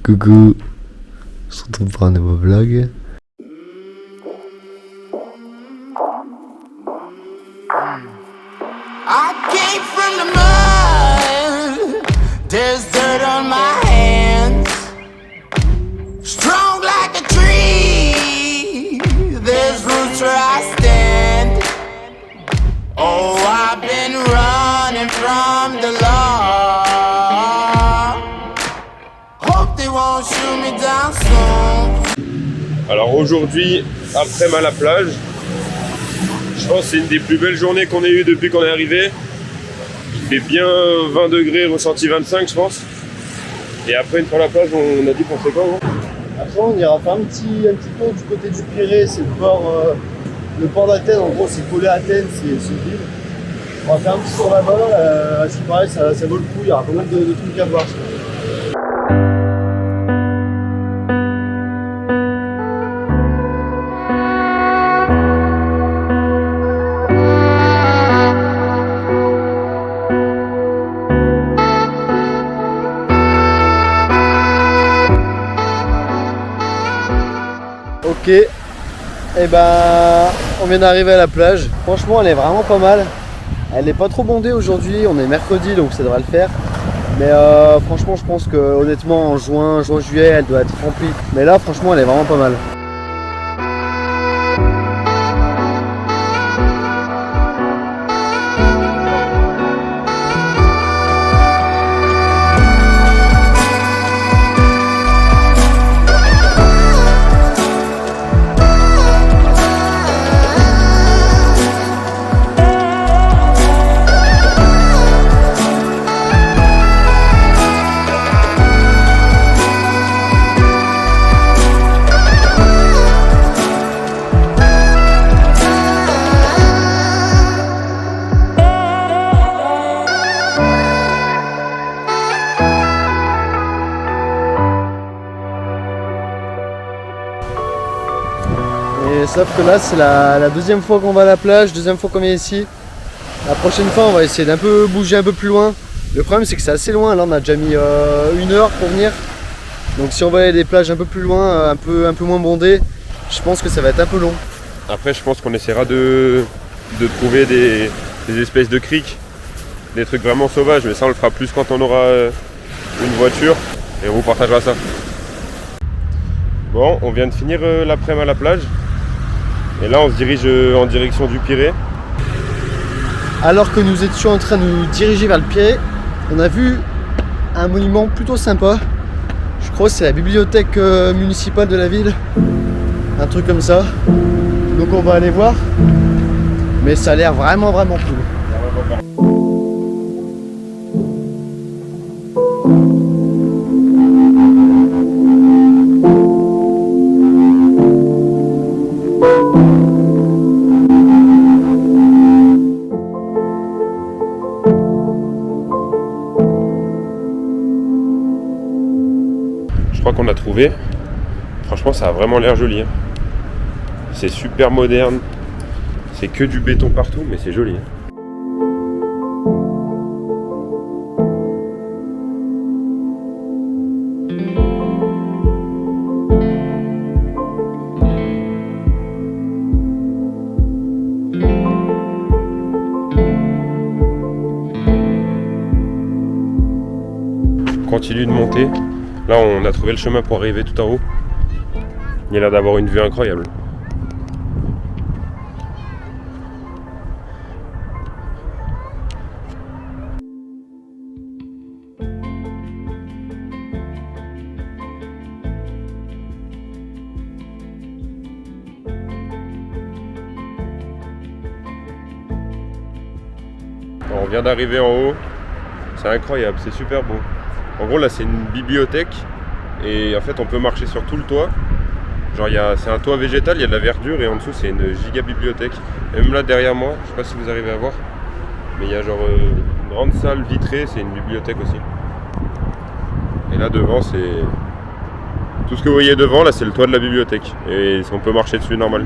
Coucou. On se retrouve pour un nouveau vlog. I came from the mud. There's dirt on my hands. Strong like a tree. There's roots where I stand. Oh, I've been running from the law. Hope they won't shoot me down soon. Alors aujourd'hui, après à la plage, je pense que c'est une des plus belles journées qu'on ait eues depuis qu'on est arrivé. Il fait bien 20 degrés, ressenti 25 je pense. Et après une fois à la plage, on a dit qu'on fait quoi gros ? Après on ira faire un petit tour du côté du Pirée, c'est le port d'Athènes, en gros c'est collé à Athènes, c'est une ville. On va faire un petit tour là-bas, à ce qui paraît ça vaut le coup, il y aura pas mal de trucs à voir. Ok, et on vient d'arriver à la plage. Franchement, elle est vraiment pas mal. Elle est pas trop bondée aujourd'hui. On est mercredi, donc ça devrait le faire. Mais franchement, je pense que honnêtement, en juin, juillet, elle doit être remplie. Mais là, franchement, elle est vraiment pas mal. Et sauf que là c'est la deuxième fois qu'on va à la plage, deuxième fois qu'on vient ici. La prochaine fois on va essayer d'un peu bouger un peu plus loin. Le problème c'est que c'est assez loin, là on a déjà mis 1 heure pour venir. Donc si on va aller à des plages un peu plus loin, un peu moins bondées, je pense que ça va être un peu long. Après je pense qu'on essaiera de trouver des espèces de criques, des trucs vraiment sauvages, mais ça on le fera plus quand on aura une voiture et on vous partagera ça. Bon, on vient de finir l'après-midi à la plage. Et là on se dirige en direction du Pirée. Alors que nous étions en train de nous diriger vers le Pirée, on a vu un monument plutôt sympa. Je crois que c'est la bibliothèque municipale de la ville. Un truc comme ça. Donc on va aller voir. Mais ça a l'air vraiment cool. Je crois qu'on a trouvé. Franchement ça a vraiment l'air joli. C'est super moderne. C'est que du béton partout mais c'est joli. On continue de monter. Là on a trouvé le chemin pour arriver tout en haut. Il a l'air d'avoir une vue incroyable. On vient d'arriver en haut. C'est incroyable, c'est super beau. En gros là c'est une bibliothèque et en fait on peut marcher sur tout le toit. Genre c'est un toit végétal, il y a de la verdure et en dessous c'est une giga bibliothèque. Et même là derrière moi, je sais pas si vous arrivez à voir, mais il y a genre une grande salle vitrée, c'est une bibliothèque aussi. Et là devant c'est... Tout ce que vous voyez devant là c'est le toit de la bibliothèque. Et on peut marcher dessus normal.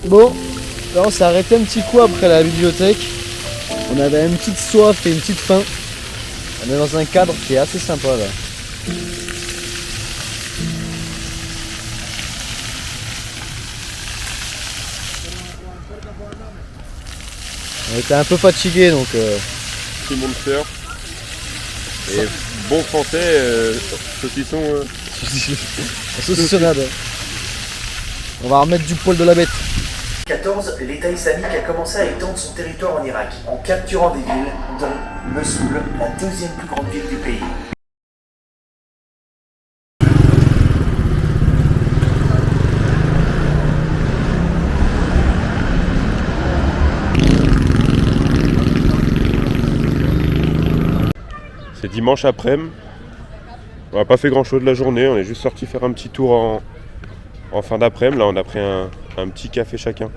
Bon, là on s'est arrêté un petit coup après la bibliothèque. On avait une petite soif et une petite faim. On est dans un cadre qui est assez sympa là. On était un peu fatigué donc Simon de Fer. Et bon français, saucisson. saucissonnade. On va remettre du poil de la bête. 2014, l'État islamique a commencé à étendre son territoire en Irak, en capturant des villes, dont Mossoul, la deuxième plus grande ville du pays. C'est dimanche après-midi. On n'a pas fait grand chose de la journée, on est juste sorti faire un petit tour en fin d'après-midi. Là on a pris un petit café chacun.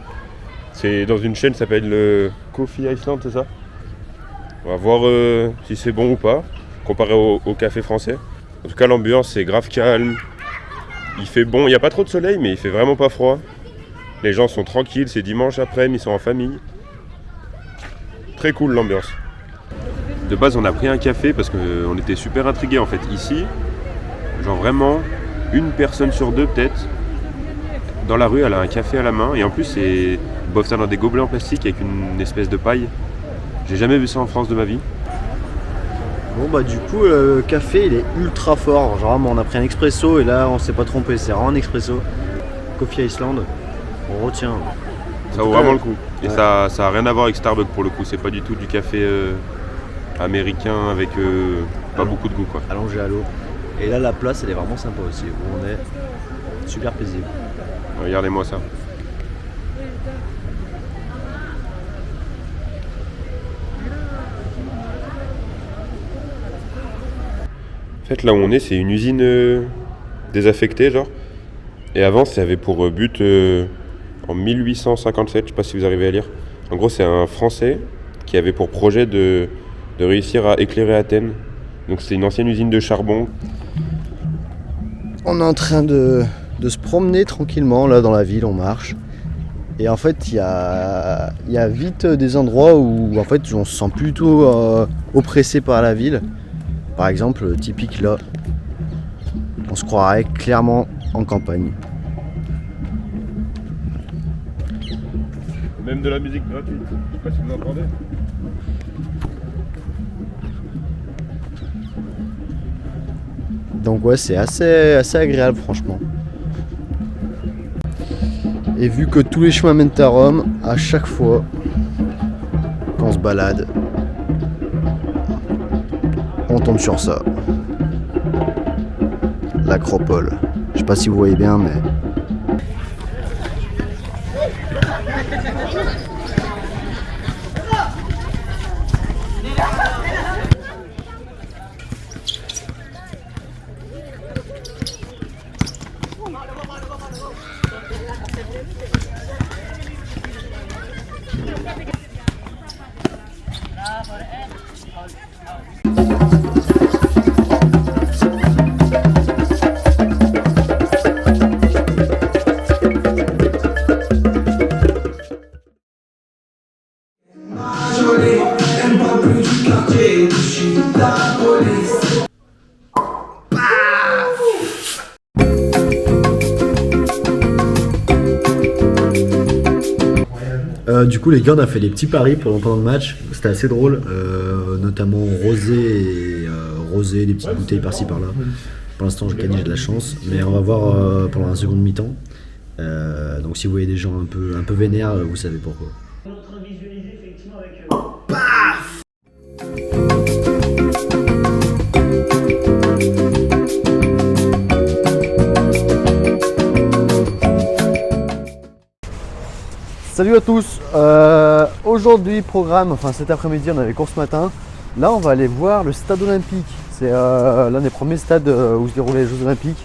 C'est dans une chaîne qui s'appelle le Coffee Iceland, c'est ça? On va voir si c'est bon ou pas, comparé au café français. En tout cas l'ambiance c'est grave calme. Il fait bon, il n'y a pas trop de soleil mais il fait vraiment pas froid. Les gens sont tranquilles, c'est dimanche après-midi, ils sont en famille. Très cool l'ambiance. De base on a pris un café parce qu'on était super intrigués en fait. Ici, genre vraiment, une personne sur deux peut-être, dans la rue elle a un café à la main et en plus c'est boivent ça dans des gobelets en plastique avec une espèce de paille. J'ai jamais vu ça en France de ma vie. Bon bah du coup le café il est ultra fort. Genre on a pris un expresso et là on s'est pas trompé, c'est vraiment un expresso. Coffee Iceland, on retient. Ça vaut vraiment le coup. Et ouais. ça a rien à voir avec Starbucks pour le coup, c'est pas du tout du café américain avec pas beaucoup de goût quoi. Allongé à l'eau. Et là la place elle est vraiment sympa aussi, où on est super paisible. Regardez-moi ça. En fait là où on est c'est une usine désaffectée genre. Et avant ça avait pour but en 1857, je sais pas si vous arrivez à lire. En gros c'est un Français qui avait pour projet de réussir à éclairer Athènes. Donc c'était une ancienne usine de charbon. On est en train de se promener tranquillement là dans la ville, on marche. Et en fait il y a vite des endroits où en fait on se sent plutôt oppressé par la ville. Par exemple, typique là, on se croirait clairement en campagne. Même de la musique gratuite, je sais pas si vous entendez. Donc ouais, c'est assez agréable franchement. Et vu que tous les chemins mènent à Rome, à chaque fois qu'on se balade, on tombe sur ça. L'Acropole. Je sais pas si vous voyez bien, mais... Du coup les gars on a fait des petits paris pendant le match, c'était assez drôle, notamment rosé, des petites bouteilles par-ci par-là. Pour l'instant j'ai gagné, j'ai de la chance, mais on va voir pendant la seconde mi-temps. Donc si vous voyez des gens un peu vénères, vous savez pourquoi. Salut à tous, aujourd'hui cet après-midi on avait course matin. Là on va aller voir le stade olympique, c'est l'un des premiers stades où se déroulaient les Jeux Olympiques.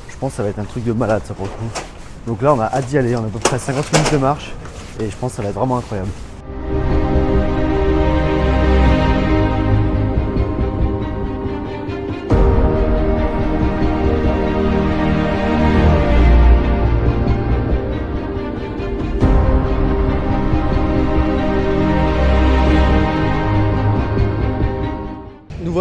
Je pense que ça va être un truc de malade ça pour le coup. Donc là on a hâte d'y aller, on a à peu près 50 minutes de marche et je pense que ça va être vraiment incroyable.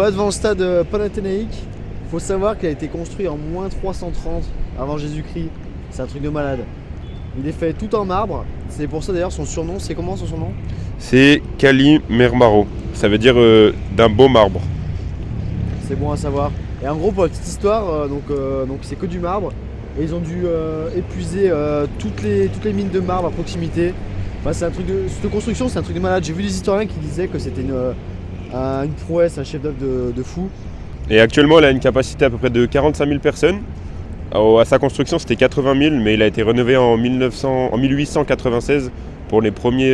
là devant le stade Panathinaïque. Il faut savoir qu'il a été construit en moins 330 avant Jésus-Christ. C'est un truc de malade. Il est fait tout en marbre. C'est pour ça d'ailleurs son surnom. C'est comment son surnom? C'est Kali Mermaro. Ça veut dire d'un beau marbre. C'est bon à savoir. Et en gros, pour la petite histoire, donc c'est que du marbre. Et ils ont dû épuiser toutes les mines de marbre à proximité. Enfin, c'est un truc cette construction, c'est un truc de malade. J'ai vu des historiens qui disaient que c'était une prouesse, un chef-d'œuvre de fou. Et actuellement, elle a une capacité à peu près de 45 000 personnes. À sa construction, c'était 80 000, mais il a été rénové en 1896 pour les premiers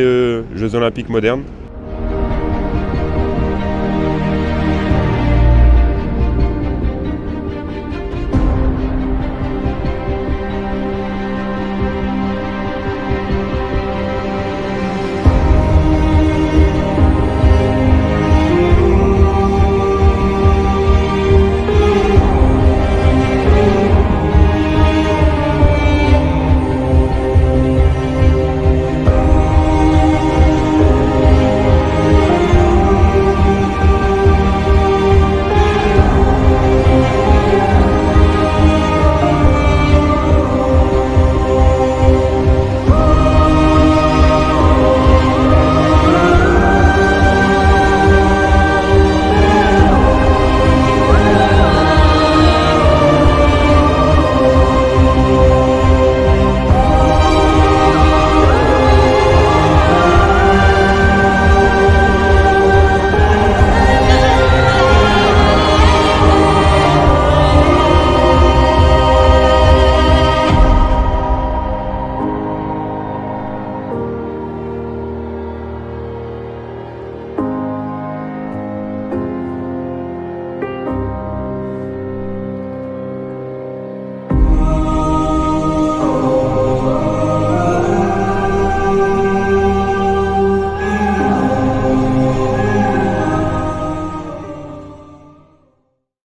Jeux Olympiques modernes.